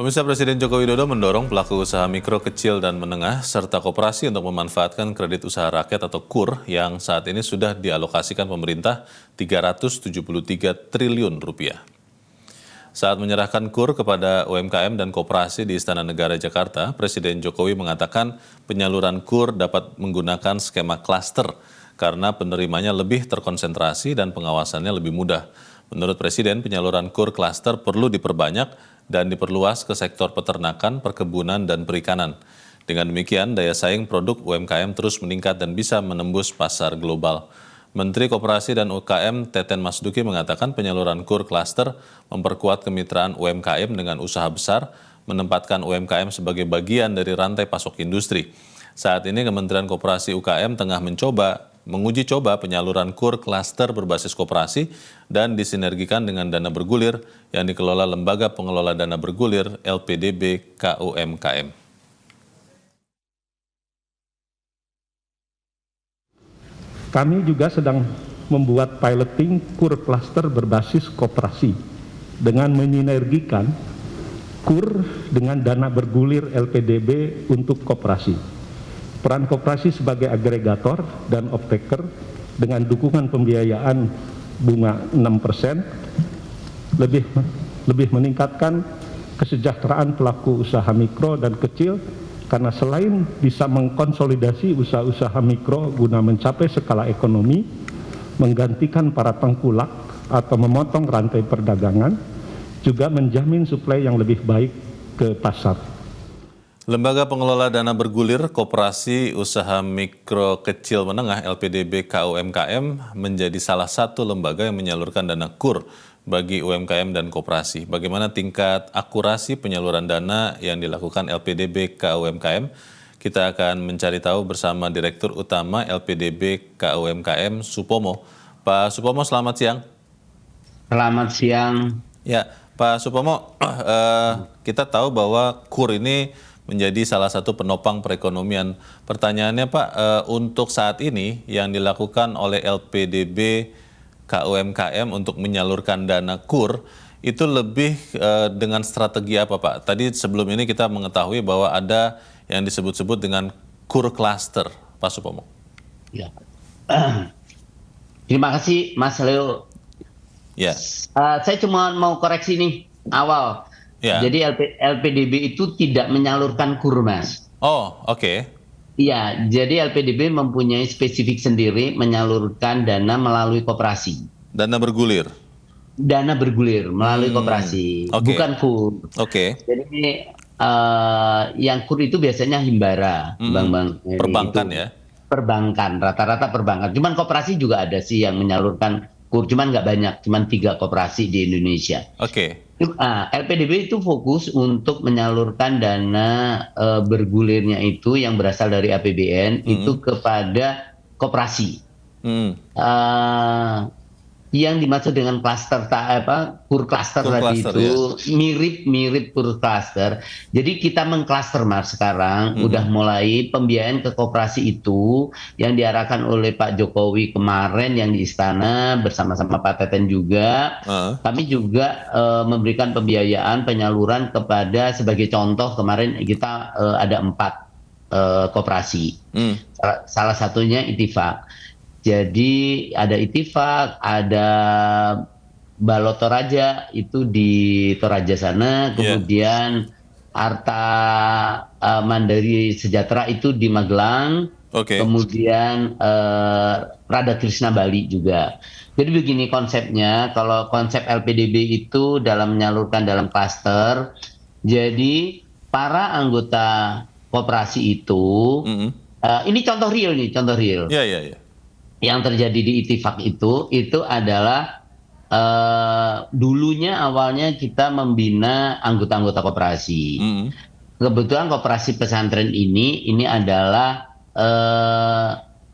Pemirsa, Presiden Joko Widodo mendorong pelaku usaha mikro, kecil, dan menengah serta koperasi untuk memanfaatkan kredit usaha rakyat atau KUR yang saat ini sudah dialokasikan pemerintah Rp373 triliun. Saat menyerahkan KUR kepada UMKM dan koperasi di Istana Negara Jakarta, Presiden Jokowi mengatakan penyaluran KUR dapat menggunakan skema klaster karena penerimanya lebih terkonsentrasi dan pengawasannya lebih mudah. Menurut Presiden, penyaluran KUR klaster perlu diperbanyak dan diperluas ke sektor peternakan, perkebunan, dan perikanan. Dengan demikian, daya saing produk UMKM terus meningkat dan bisa menembus pasar global. Menteri Koperasi dan UKM Teten Mas Duki mengatakan penyaluran KUR klaster memperkuat kemitraan UMKM dengan usaha besar, menempatkan UMKM sebagai bagian dari rantai pasok industri. Saat ini Kementerian Koperasi UKM tengah menguji coba penyaluran KUR klaster berbasis koperasi dan disinergikan dengan dana bergulir yang dikelola Lembaga Pengelola Dana Bergulir LPDB KUMKM. Kami juga sedang membuat piloting KUR klaster berbasis koperasi dengan menyinergikan KUR dengan dana bergulir LPDB untuk koperasi. Peran koperasi sebagai agregator dan off-taker dengan dukungan pembiayaan bunga 6% lebih meningkatkan kesejahteraan pelaku usaha mikro dan kecil karena selain bisa mengkonsolidasi usaha-usaha mikro guna mencapai skala ekonomi, menggantikan para tengkulak atau memotong rantai perdagangan, juga menjamin suplai yang lebih baik ke pasar. Lembaga Pengelola Dana Bergulir Koperasi Usaha Mikro Kecil Menengah LPDB KUMKM menjadi salah satu lembaga yang menyalurkan dana KUR bagi UMKM dan koperasi. Bagaimana tingkat akurasi penyaluran dana yang dilakukan LPDB KUMKM? Kita akan mencari tahu bersama Direktur Utama LPDB KUMKM Supomo. Pak Supomo, selamat siang. Selamat siang. Ya, Pak Supomo, kita tahu bahwa KUR ini menjadi salah satu penopang perekonomian. Pertanyaannya Pak, untuk saat ini yang dilakukan oleh LPDB KUMKM untuk menyalurkan dana KUR, itu lebih dengan strategi apa Pak? Tadi sebelum ini kita mengetahui bahwa ada yang disebut-sebut dengan KUR cluster, Pak Supomo. Ya. Terima kasih Mas Leo. Ya. Saya cuma mau koreksi nih awal. Ya. Jadi LPDB itu tidak menyalurkan KUR, Mas. Oh, oke. Iya, jadi LPDB mempunyai spesifik sendiri menyalurkan dana melalui koperasi. Dana bergulir? Dana bergulir melalui koperasi, bukan KUR. Oke. Jadi yang KUR itu biasanya himbara, bank-bank. Perbankan itu, ya? Perbankan, rata-rata perbankan. Cuman koperasi juga ada sih yang menyalurkan KUR, cuman nggak banyak, cuman 3 koperasi di Indonesia. Oke. LPDB itu fokus untuk menyalurkan dana bergulirnya itu yang berasal dari APBN itu kepada koperasi. Yang dimaksud dengan klaster KUR klaster tadi itu mirip KUR klaster. Jadi kita mengklaster Mas sekarang udah mulai pembiayaan ke koperasi itu yang diarahkan oleh Pak Jokowi kemarin yang di istana bersama-sama Pak Teten juga. Kami juga memberikan pembiayaan penyaluran kepada, sebagai contoh kemarin kita ada 4 koperasi. Salah satunya Ittifaq. Jadi ada Ittifaq, ada Balot Toraja itu di Toraja sana, kemudian Arta Mandiri Sejahtera itu di Magelang, kemudian Radha Krishna Bali juga. Jadi begini konsepnya, kalau konsep LPDB itu dalam menyalurkan dalam klaster, jadi para anggota koperasi itu, ini contoh real nih, contoh real. Iya. Yang terjadi di Ittifaq itu adalah dulunya awalnya kita membina anggota-anggota koperasi. Kebetulan koperasi pesantren ini adalah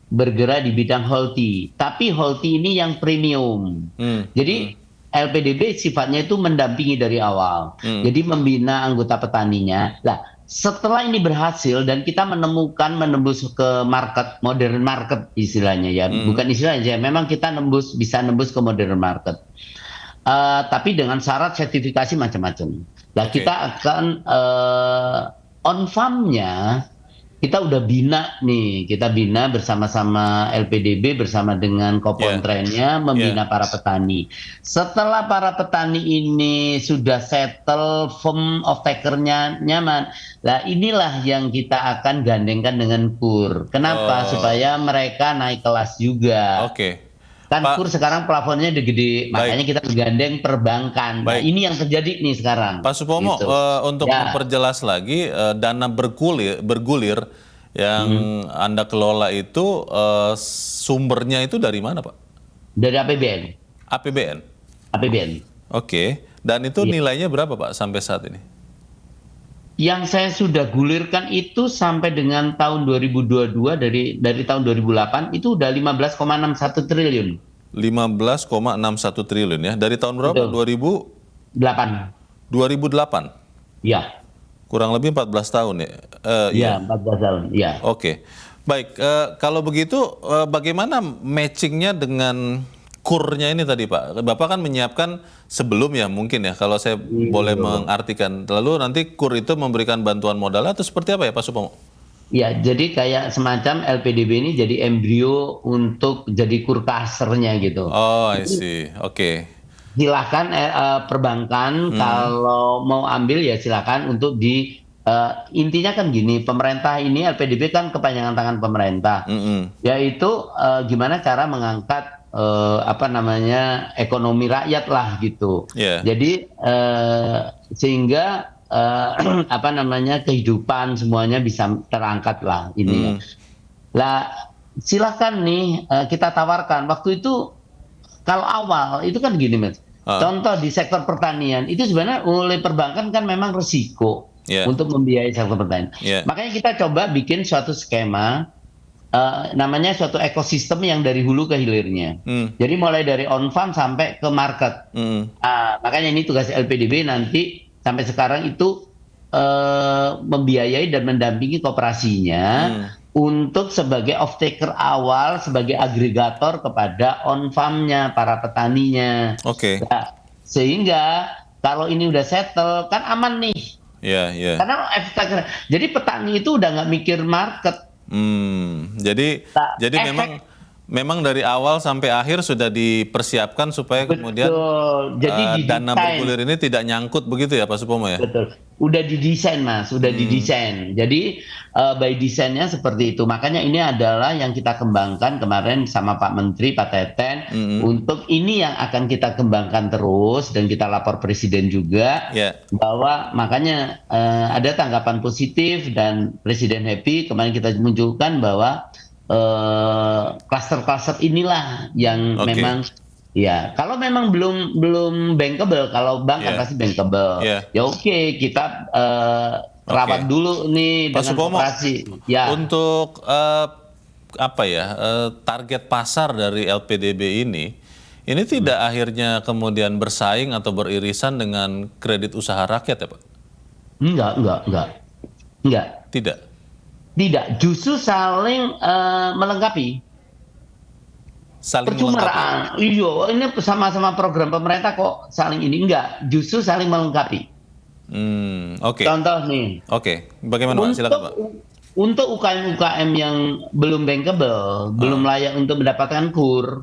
bergerak di bidang holti, tapi holti ini yang premium. Jadi LPDB sifatnya itu mendampingi dari awal. Jadi membina anggota petaninya. Nah, setelah ini berhasil dan kita menembus ke market, modern market istilahnya ya, bukan istilahnya, memang kita bisa nembus ke modern market. tapi dengan syarat sertifikasi macam-macam. Nah, Oke. kita akan on farm-nya kita udah bina nih, kita bina bersama-sama LPDB bersama dengan Kopontrennya membina para petani. Setelah para petani ini sudah settle, firm off-taker-nya nyaman, lah inilah yang kita akan gandengkan dengan KUR. Kenapa? Supaya mereka naik kelas juga. Oke. Kan Pak- KUR sekarang plafonnya udah gede, makanya kita menggandeng perbankan. Nah, Baik. ini yang terjadi nih sekarang. Pak Supomo, Gitu. untuk Ya. memperjelas lagi, dana bergulir yang Anda kelola itu sumbernya itu dari mana, Pak? Dari APBN. APBN. APBN. Oke. Dan itu nilainya berapa, Pak, sampai saat ini? Yang saya sudah gulirkan itu sampai dengan tahun 2022 dari tahun 2008 itu udah 15,61 triliun. 15,61 triliun ya. Dari tahun berapa? Betul. 8. 2008. Ya. Kurang lebih 14 tahun ya. Ya, 14 tahun. Ya. Oke. Baik, kalau begitu bagaimana matchingnya dengan kurnya ini tadi, Pak? Bapak kan menyiapkan sebelum ya mungkin ya, kalau saya boleh mengartikan. Lalu nanti kur itu memberikan bantuan modal atau seperti apa ya, Pak Supomo? Ya, jadi kayak semacam LPDB ini jadi embrio untuk jadi kurkasernya gitu. Oh, I see. Oke. Silakan perbankan kalau mau ambil ya silakan untuk intinya kan gini, pemerintah ini LPDB kan kepanjangan tangan pemerintah, yaitu gimana cara mengangkat ekonomi rakyat lah gitu. Yeah. Jadi sehingga kehidupan semuanya bisa terangkat lah ini. Lah silakan nih kita tawarkan. Waktu itu kalau awal itu kan gini, Mas. Contoh di sektor pertanian itu sebenarnya oleh perbankan kan memang risiko untuk membiayai sektor pertanian. Makanya kita coba bikin suatu skema namanya suatu ekosistem yang dari hulu ke hilirnya. Jadi mulai dari on farm sampai ke market. Makanya ini tugas LPDB nanti sampai sekarang itu membiayai dan mendampingi koperasinya untuk sebagai off-taker awal, sebagai agregator kepada on-farm-nya, para petaninya. Oke. Nah, sehingga kalau ini udah settle, kan aman nih. Iya. Karena jadi petani itu udah nggak mikir market. Jadi memang dari awal sampai akhir sudah dipersiapkan supaya kemudian Jadi dana bergulir ini tidak nyangkut begitu ya, Pak Supomo ya? Betul. Udah didesain, Mas, udah didesain. Jadi by desainnya seperti itu. Makanya ini adalah yang kita kembangkan kemarin sama Pak Menteri, Pak Teten, untuk ini yang akan kita kembangkan terus dan kita lapor Presiden juga bahwa makanya ada tanggapan positif dan Presiden happy. Kemarin kita munculkan bahwa klaster-klaster inilah yang memang ya kalau memang belum bankable, kalau bank kan pasti bankable. Ya oke, kita rawat dulu nih Pak dengan Supomo, koperasi. Ya. Untuk target pasar dari LPDB ini tidak akhirnya kemudian bersaing atau beririsan dengan kredit usaha rakyat ya, Pak? Enggak. Tidak, justru saling melengkapi. Saling melengkapi. Iya, ini sama-sama program pemerintah kok saling ini enggak, justru saling melengkapi. Oke. Contoh nih. Oke, bagaimana Pak? Silakan Pak. Untuk UKM-UKM yang belum bankable, belum layak untuk mendapatkan KUR,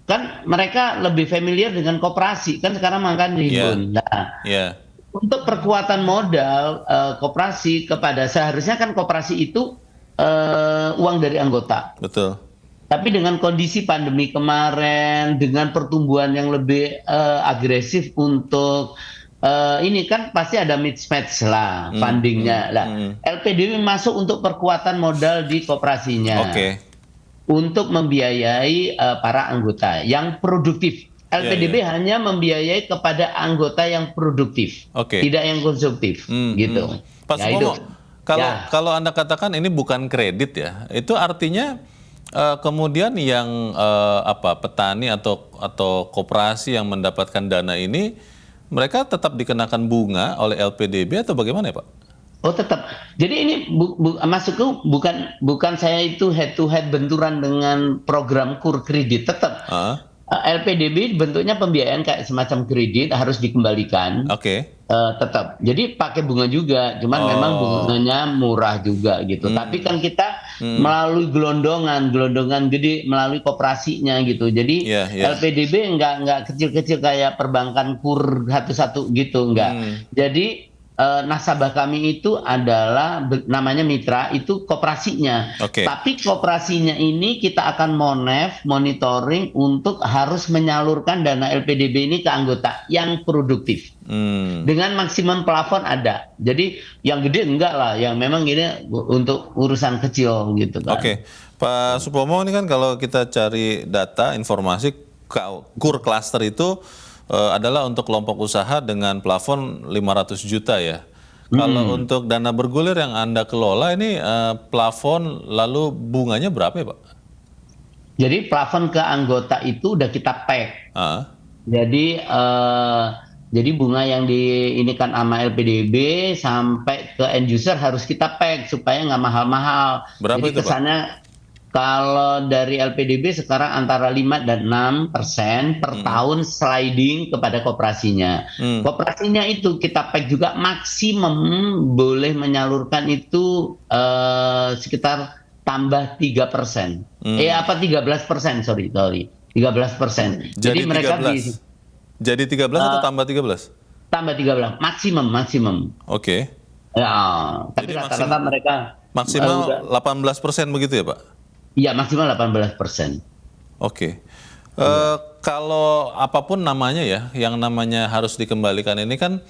kan mereka lebih familiar dengan koperasi, kan sekarang makan dihimpun. Untuk perkuatan modal koperasi seharusnya kan koperasi itu uang dari anggota. Betul. Tapi dengan kondisi pandemi kemarin, dengan pertumbuhan yang lebih agresif untuk ini kan pasti ada mismatch lah fundingnya. LPDB masuk untuk perkuatan modal di koperasinya. Untuk membiayai para anggota yang produktif. LPDB hanya membiayai kepada anggota yang produktif, tidak yang konsumtif, gitu. Pak Supomo, kalau Anda katakan ini bukan kredit ya, itu artinya kemudian yang petani atau koperasi yang mendapatkan dana ini, mereka tetap dikenakan bunga oleh LPDB atau bagaimana ya, Pak? Oh tetap. Jadi ini masukku bukan saya itu head to head benturan dengan program KUR kredit, tetap. LPDB bentuknya pembiayaan kayak semacam kredit harus dikembalikan. Oke. Tetap. Jadi pakai bunga juga, cuman memang bunganya murah juga gitu. Tapi kan kita melalui gelondongan gede melalui koperasinya gitu. Jadi LPDB nggak kecil-kecil kayak perbankan kur satu-satu gitu, nggak. Jadi nasabah kami itu adalah namanya mitra, itu koperasinya. Tapi koperasinya ini kita akan monitoring untuk harus menyalurkan dana LPDB ini ke anggota yang produktif. Dengan maksimum plafon ada. Jadi yang gede enggak lah, yang memang ini untuk urusan kecil gitu kan. Pak Supomo, ini kan kalau kita cari data informasi kur klaster itu adalah untuk kelompok usaha dengan plafon 500 juta ya. Kalau untuk dana bergulir yang Anda kelola ini plafon lalu bunganya berapa ya Pak? Jadi plafon ke anggota itu udah kita peg. Jadi bunga yang diinikan sama LPDB sampai ke end user harus kita peg supaya nggak mahal-mahal. Berapa jadi itu kesannya, Pak? Kalau dari LPDB sekarang antara 5 dan 6% per tahun sliding kepada koperasinya. Koperasinya itu kita peg juga maksimum boleh menyalurkan itu sekitar tambah 3%. 13%, sorry. 13%. Jadi mereka 13. Jadi 13 atau tambah 13? Tambah 13, maksimum. Ya, tapi rata-rata mereka maksimal 18% begitu ya Pak? Iya, maksimal 18%. Kalau apapun namanya ya, yang namanya harus dikembalikan ini kan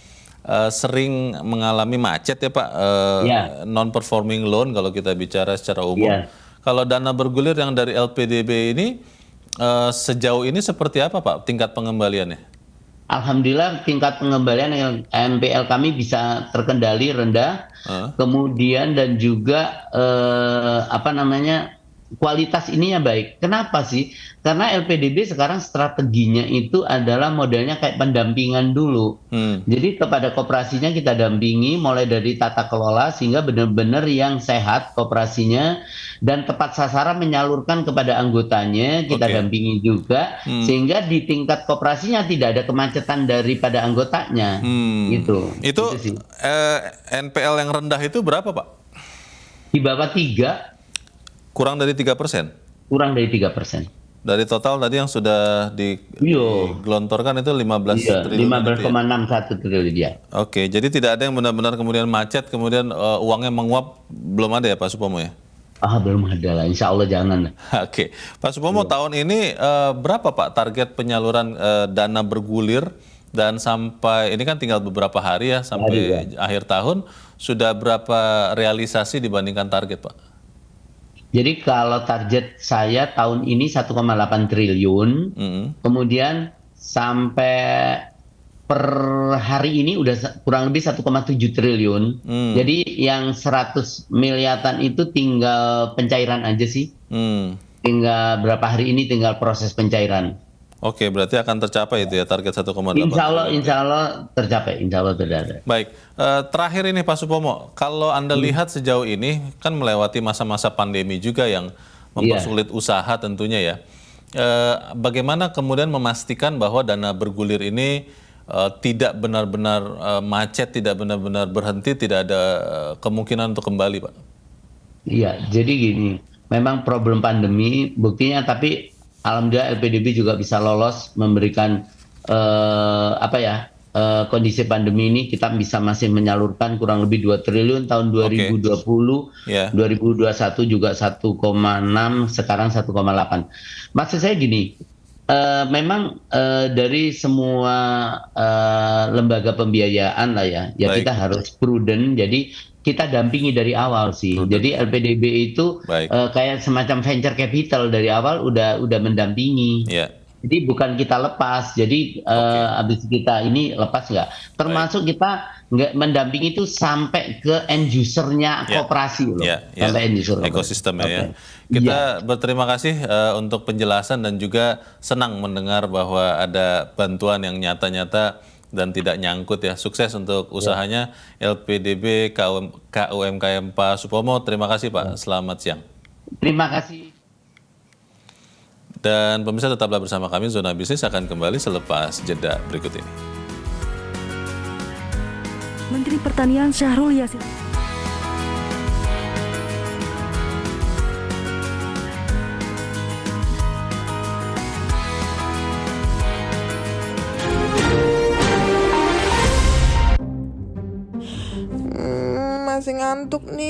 sering mengalami macet ya Pak, non-performing loan kalau kita bicara secara umum. Kalau dana bergulir yang dari LPDB ini sejauh ini seperti apa Pak tingkat pengembaliannya? Alhamdulillah tingkat pengembalian NPL kami bisa terkendali rendah, kemudian dan juga kualitas ininya baik. Kenapa sih? Karena LPDB sekarang strateginya itu adalah modelnya kayak pendampingan dulu. Jadi kepada koperasinya kita dampingi mulai dari tata kelola sehingga benar-benar yang sehat koperasinya dan tepat sasaran menyalurkan kepada anggotanya kita dampingi juga sehingga di tingkat koperasinya tidak ada kemacetan daripada anggotanya. Gitu. Itu NPL yang rendah itu berapa Pak? Di bawah 3. Kurang dari 3%? Kurang dari 3%. Dari total tadi yang sudah digelontorkan itu 15 triliun. 15,61 triliun ya. Jadi tidak ada yang benar-benar kemudian macet, kemudian uangnya menguap, belum ada ya Pak Supomo ya? Belum ada lah, insya Allah jangan. Pak Supomo, tahun ini berapa Pak target penyaluran dana bergulir dan sampai ini kan tinggal beberapa hari ya sampai akhir tahun, sudah berapa realisasi dibandingkan target Pak? Jadi kalau target saya tahun ini 1,8 triliun, kemudian sampai per hari ini udah kurang lebih 1,7 triliun. Jadi yang 100 miliaran itu tinggal pencairan aja sih. Tinggal berapa hari ini tinggal proses pencairan. Berarti akan tercapai itu ya target 1,8. Insya Allah tercapai, insya Allah tidak. Baik, terakhir ini Pak Supomo, kalau Anda lihat sejauh ini kan melewati masa-masa pandemi juga yang mempersulit usaha tentunya ya. Bagaimana kemudian memastikan bahwa dana bergulir ini tidak benar-benar macet, tidak benar-benar berhenti, tidak ada kemungkinan untuk kembali Pak? Iya, jadi gini, memang problem pandemi buktinya, tapi alhamdulillah LPDB juga bisa lolos memberikan kondisi pandemi ini kita bisa masih menyalurkan kurang lebih 2 triliun tahun 2020, 2021 juga 1,6, sekarang 1,8. Maksud saya gini, memang dari semua lembaga pembiayaan lah ya kita harus prudent, jadi kita dampingi dari awal sih. Jadi LPDB itu kayak semacam venture capital dari awal udah mendampingi. Jadi bukan kita lepas. Jadi habis kita ini lepas nggak. Termasuk kita nggak mendampingi itu sampai ke end usernya koperasi loh. Sampai end user ekosistemnya ya. Kita berterima kasih untuk penjelasan dan juga senang mendengar bahwa ada bantuan yang nyata-nyata dan tidak nyangkut ya. Sukses untuk usahanya LPDB KUMKM Pak Supomo. Terima kasih Pak. Selamat siang. Terima kasih. Dan pemirsa tetaplah bersama kami, Zona Bisnis akan kembali selepas jeda berikut ini. Menteri Pertanian Syahrul Yassin. Masih ngantuk nih.